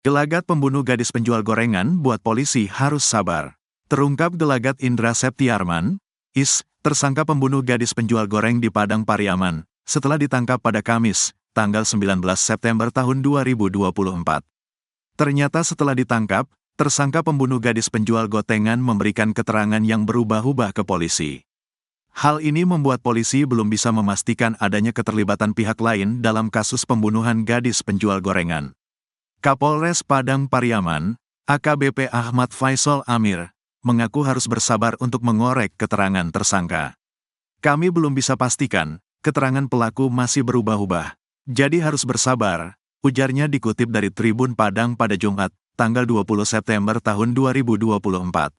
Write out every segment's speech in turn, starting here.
Gelagat pembunuh gadis penjual gorengan buat polisi harus sabar. Terungkap gelagat Indra Septiarman, IS, tersangka pembunuh gadis penjual goreng di Padang Pariaman, setelah ditangkap pada Kamis, tanggal 19 September tahun 2024. Ternyata setelah ditangkap, tersangka pembunuh gadis penjual gotengan memberikan keterangan yang berubah-ubah ke polisi. Hal ini membuat polisi belum bisa memastikan adanya keterlibatan pihak lain dalam kasus pembunuhan gadis penjual gorengan. Kapolres Padang Pariaman, AKBP Ahmad Faisal Amir, mengaku harus bersabar untuk mengorek keterangan tersangka. Kami belum bisa pastikan, keterangan pelaku masih berubah-ubah. Jadi harus bersabar, ujarnya dikutip dari Tribun Padang pada Jumat, tanggal 20 September tahun 2024.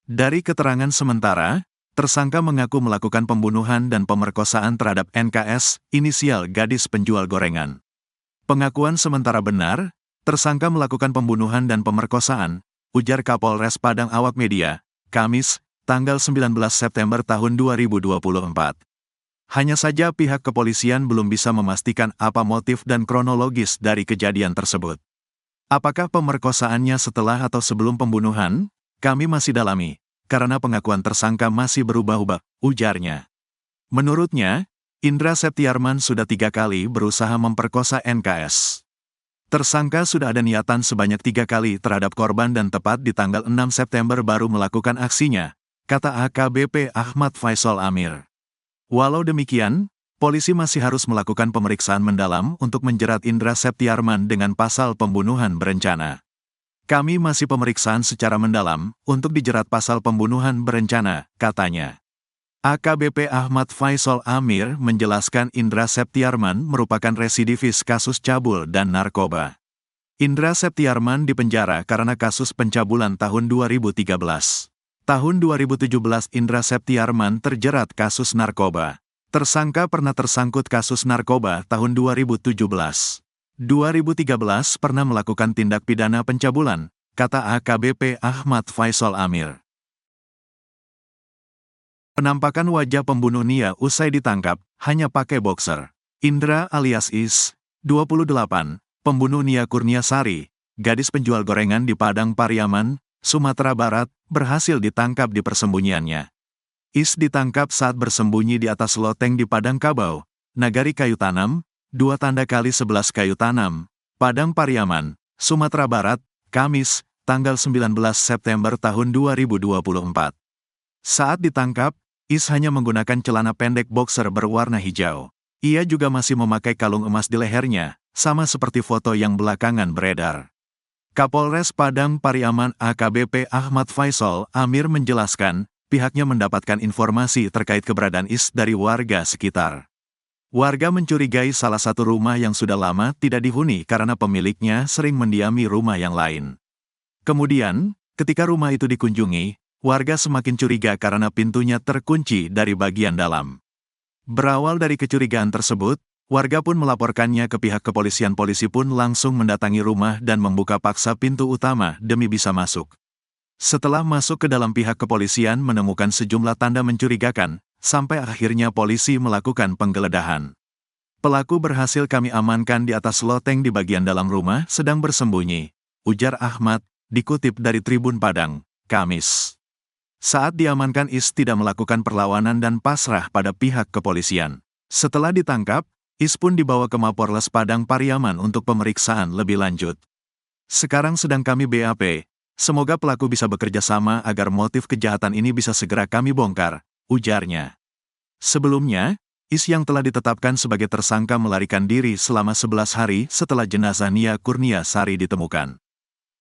Dari keterangan sementara, tersangka mengaku melakukan pembunuhan dan pemerkosaan terhadap NKS, inisial gadis penjual gorengan. Pengakuan sementara benar, tersangka melakukan pembunuhan dan pemerkosaan, ujar Kapolres Padang awak media, Kamis, tanggal 19 September tahun 2024. Hanya saja pihak kepolisian belum bisa memastikan apa motif dan kronologis dari kejadian tersebut. Apakah pemerkosaannya setelah atau sebelum pembunuhan? Kami masih dalami, karena pengakuan tersangka masih berubah-ubah, ujarnya. Menurutnya, Indra Septiarman sudah 3 kali berusaha memperkosa NKS. Tersangka sudah ada niatan sebanyak 3 kali terhadap korban dan tepat di tanggal 6 September baru melakukan aksinya, kata AKBP Ahmad Faisal Amir. Walau demikian, polisi masih harus melakukan pemeriksaan mendalam untuk menjerat Indra Septiarman dengan pasal pembunuhan berencana. Kami masih pemeriksaan secara mendalam untuk dijerat pasal pembunuhan berencana, katanya. AKBP Ahmad Faisal Amir menjelaskan Indra Septiarman merupakan residivis kasus cabul dan narkoba. Indra Septiarman dipenjara karena kasus pencabulan tahun 2013. Tahun 2017 Indra Septiarman terjerat kasus narkoba. Tersangka pernah tersangkut kasus narkoba tahun 2017. 2013 pernah melakukan tindak pidana pencabulan, kata AKBP Ahmad Faisal Amir. Penampakan wajah pembunuh Nia usai ditangkap, hanya pakai boxer. Indra alias Is, 28, pembunuh Nia Kurniasari, gadis penjual gorengan di Padang Pariaman, Sumatera Barat, berhasil ditangkap di persembunyiannya. Is ditangkap saat bersembunyi di atas loteng di Padang Kabau, Nagari Kayu Tanam, 2x11 Kayu Tanam, Padang Pariaman, Sumatera Barat, Kamis, tanggal 19 September tahun 2024. Saat ditangkap, Is hanya menggunakan celana pendek boxer berwarna hijau. Ia juga masih memakai kalung emas di lehernya, sama seperti foto yang belakangan beredar. Kapolres Padang Pariaman AKBP Ahmad Faisal Amir menjelaskan, pihaknya mendapatkan informasi terkait keberadaan Is dari warga sekitar. Warga mencurigai salah satu rumah yang sudah lama tidak dihuni karena pemiliknya sering mendiami rumah yang lain. Kemudian, ketika rumah itu dikunjungi, warga semakin curiga karena pintunya terkunci dari bagian dalam. Berawal dari kecurigaan tersebut, warga pun melaporkannya ke pihak kepolisian. Polisi pun langsung mendatangi rumah dan membuka paksa pintu utama demi bisa masuk. Setelah masuk ke dalam, pihak kepolisian menemukan sejumlah tanda mencurigakan, sampai akhirnya polisi melakukan penggeledahan. Pelaku berhasil kami amankan di atas loteng di bagian dalam rumah sedang bersembunyi, ujar Ahmad, dikutip dari Tribun Padang, Kamis. Saat diamankan, Is tidak melakukan perlawanan dan pasrah pada pihak kepolisian. Setelah ditangkap, Is pun dibawa ke Mapolres Padang Pariaman untuk pemeriksaan lebih lanjut. Sekarang sedang kami BAP, semoga pelaku bisa bekerja sama agar motif kejahatan ini bisa segera kami bongkar, ujarnya. Sebelumnya, Is yang telah ditetapkan sebagai tersangka melarikan diri selama 11 hari setelah jenazah Nia Kurniasari ditemukan.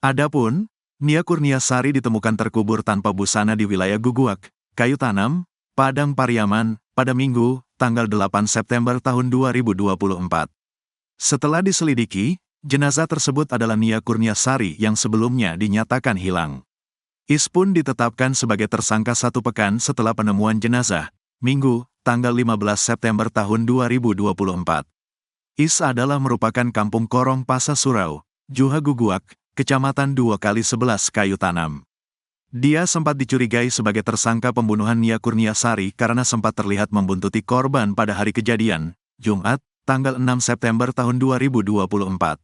Adapun, Nia Kurniasari ditemukan terkubur tanpa busana di wilayah Guguak, Kayu Tanam, Padang Pariaman, pada Minggu, tanggal 8 September tahun 2024. Setelah diselidiki, jenazah tersebut adalah Nia Kurniasari yang sebelumnya dinyatakan hilang. Is pun ditetapkan sebagai tersangka 1 pekan setelah penemuan jenazah, Minggu, tanggal 15 September tahun 2024. Is adalah merupakan kampung Korong Pasa Surau, Juha Guguak, Kecamatan 2x11 Kayu Tanam. Dia sempat dicurigai sebagai tersangka pembunuhan Nia Kurniasari karena sempat terlihat membuntuti korban pada hari kejadian, Jumat, tanggal 6 September tahun 2024.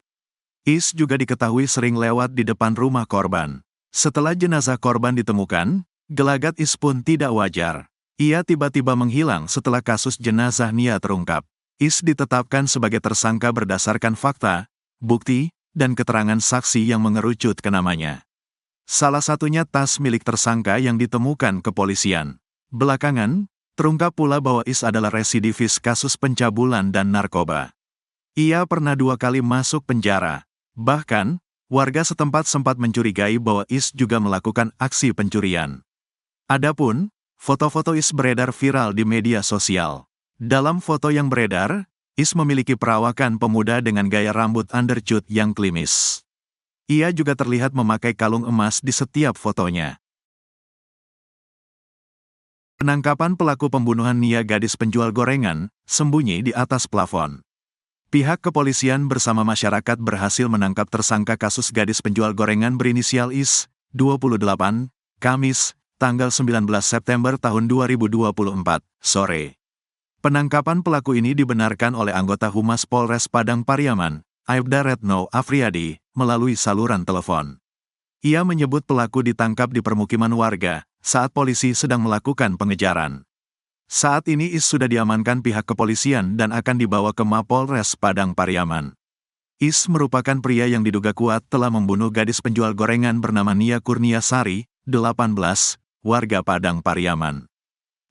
Is juga diketahui sering lewat di depan rumah korban. Setelah jenazah korban ditemukan, gelagat Is pun tidak wajar. Ia tiba-tiba menghilang setelah kasus jenazah Nia terungkap. Is ditetapkan sebagai tersangka berdasarkan fakta, bukti, dan keterangan saksi yang mengerucut ke namanya. Salah satunya tas milik tersangka yang ditemukan kepolisian. Belakangan, terungkap pula bahwa Is adalah residivis kasus pencabulan dan narkoba. Ia pernah 2 kali masuk penjara. Bahkan, warga setempat sempat mencurigai bahwa Is juga melakukan aksi pencurian. Adapun, foto-foto Is beredar viral di media sosial. Dalam foto yang beredar, Is memiliki perawakan pemuda dengan gaya rambut undercut yang klimis. Ia juga terlihat memakai kalung emas di setiap fotonya. Penangkapan pelaku pembunuhan Nia gadis penjual gorengan, sembunyi di atas plafon. Pihak kepolisian bersama masyarakat berhasil menangkap tersangka kasus gadis penjual gorengan berinisial Is, 28, Kamis, tanggal 19 September tahun 2024, sore. Penangkapan pelaku ini dibenarkan oleh anggota Humas Polres Padang Pariaman, Aibda Retno Afriyadi, melalui saluran telepon. Ia menyebut pelaku ditangkap di permukiman warga, saat polisi sedang melakukan pengejaran. Saat ini Is sudah diamankan pihak kepolisian dan akan dibawa ke Mapolres Padang Pariaman. Is merupakan pria yang diduga kuat telah membunuh gadis penjual gorengan bernama Nia Kurniasari, 18, warga Padang Pariaman.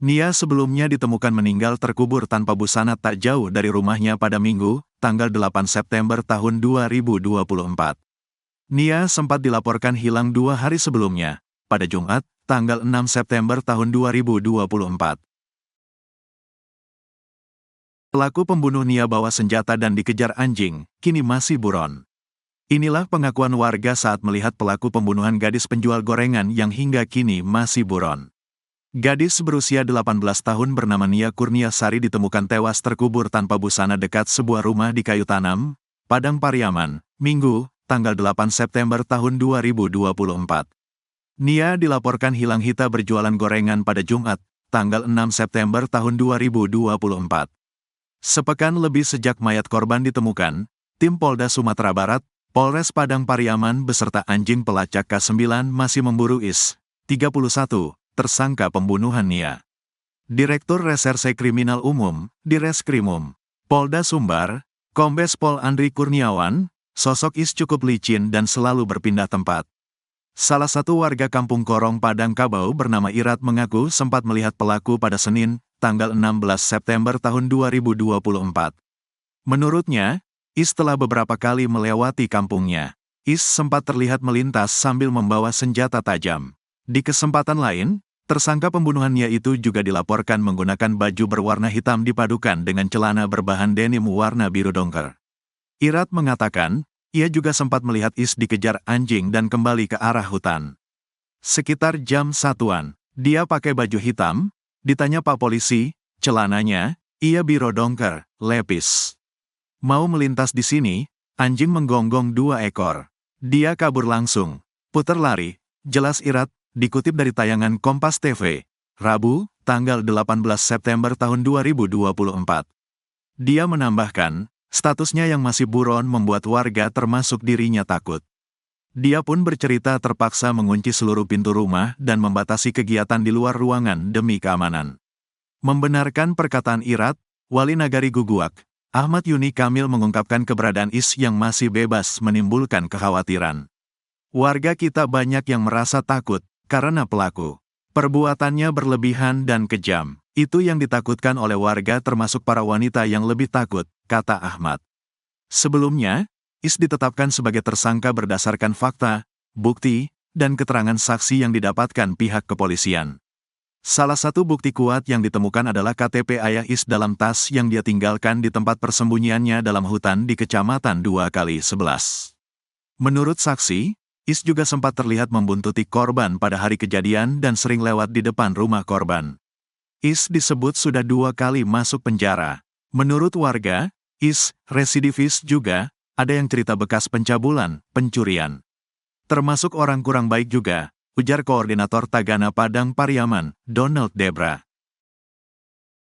Nia sebelumnya ditemukan meninggal terkubur tanpa busana tak jauh dari rumahnya pada Minggu, tanggal 8 September tahun 2024. Nia sempat dilaporkan hilang 2 hari sebelumnya, pada Jumat, tanggal 6 September tahun 2024. Pelaku pembunuh Nia bawa senjata dan dikejar anjing, kini masih buron. Inilah pengakuan warga saat melihat pelaku pembunuhan gadis penjual gorengan yang hingga kini masih buron. Gadis berusia 18 tahun bernama Nia Kurniasari ditemukan tewas terkubur tanpa busana dekat sebuah rumah di Kayu Tanam, Padang Pariaman, Minggu, tanggal 8 September tahun 2024. Nia dilaporkan hilang hita berjualan gorengan pada Jumat, tanggal 6 September tahun 2024. Sepekan lebih sejak mayat korban ditemukan, tim Polda Sumatera Barat, Polres Padang Pariaman beserta anjing pelacak K9 masih memburu Is, 31, tersangka pembunuhan Nia. Direktur Reserse Kriminal Umum, Direskrimum, Polda Sumbar, Kombes Pol Andri Kurniawan, sosok Is cukup licin dan selalu berpindah tempat. Salah satu warga Kampung Korong Padang Kabau bernama Irat mengaku sempat melihat pelaku pada Senin, tanggal 16 September tahun 2024. Menurutnya, Is telah beberapa kali melewati kampungnya. Is sempat terlihat melintas sambil membawa senjata tajam. Di kesempatan lain, tersangka pembunuhannya itu juga dilaporkan menggunakan baju berwarna hitam dipadukan dengan celana berbahan denim warna biru dongker. Irat mengatakan, ia juga sempat melihat Is dikejar anjing dan kembali ke arah hutan. Sekitar jam 1-an, dia pakai baju hitam. Ditanya Pak Polisi, celananya, ia biru dongker, lepis. Mau melintas di sini, anjing menggonggong 2 ekor. Dia kabur langsung, putar lari, jelas Irat, dikutip dari tayangan Kompas TV, Rabu, tanggal 18 September tahun 2024. Dia menambahkan, statusnya yang masih buron membuat warga termasuk dirinya takut. Dia pun bercerita terpaksa mengunci seluruh pintu rumah dan membatasi kegiatan di luar ruangan demi keamanan. Membenarkan perkataan Irat, Wali Nagari Guguak, Ahmad Yuni Kamil mengungkapkan keberadaan Is yang masih bebas menimbulkan kekhawatiran. Warga kita banyak yang merasa takut karena pelaku perbuatannya berlebihan dan kejam. Itu yang ditakutkan oleh warga termasuk para wanita yang lebih takut, kata Ahmad. Sebelumnya, Is ditetapkan sebagai tersangka berdasarkan fakta, bukti, dan keterangan saksi yang didapatkan pihak kepolisian. Salah satu bukti kuat yang ditemukan adalah KTP ayah Is dalam tas yang dia tinggalkan di tempat persembunyiannya dalam hutan di Kecamatan 2x11. Menurut saksi, Is juga sempat terlihat membuntuti korban pada hari kejadian dan sering lewat di depan rumah korban. Is disebut sudah 2 kali masuk penjara. Menurut warga, Is residivis juga. Ada yang cerita bekas pencabulan, pencurian. Termasuk orang kurang baik juga, ujar Koordinator Tagana Padang Pariaman, Donald Debra.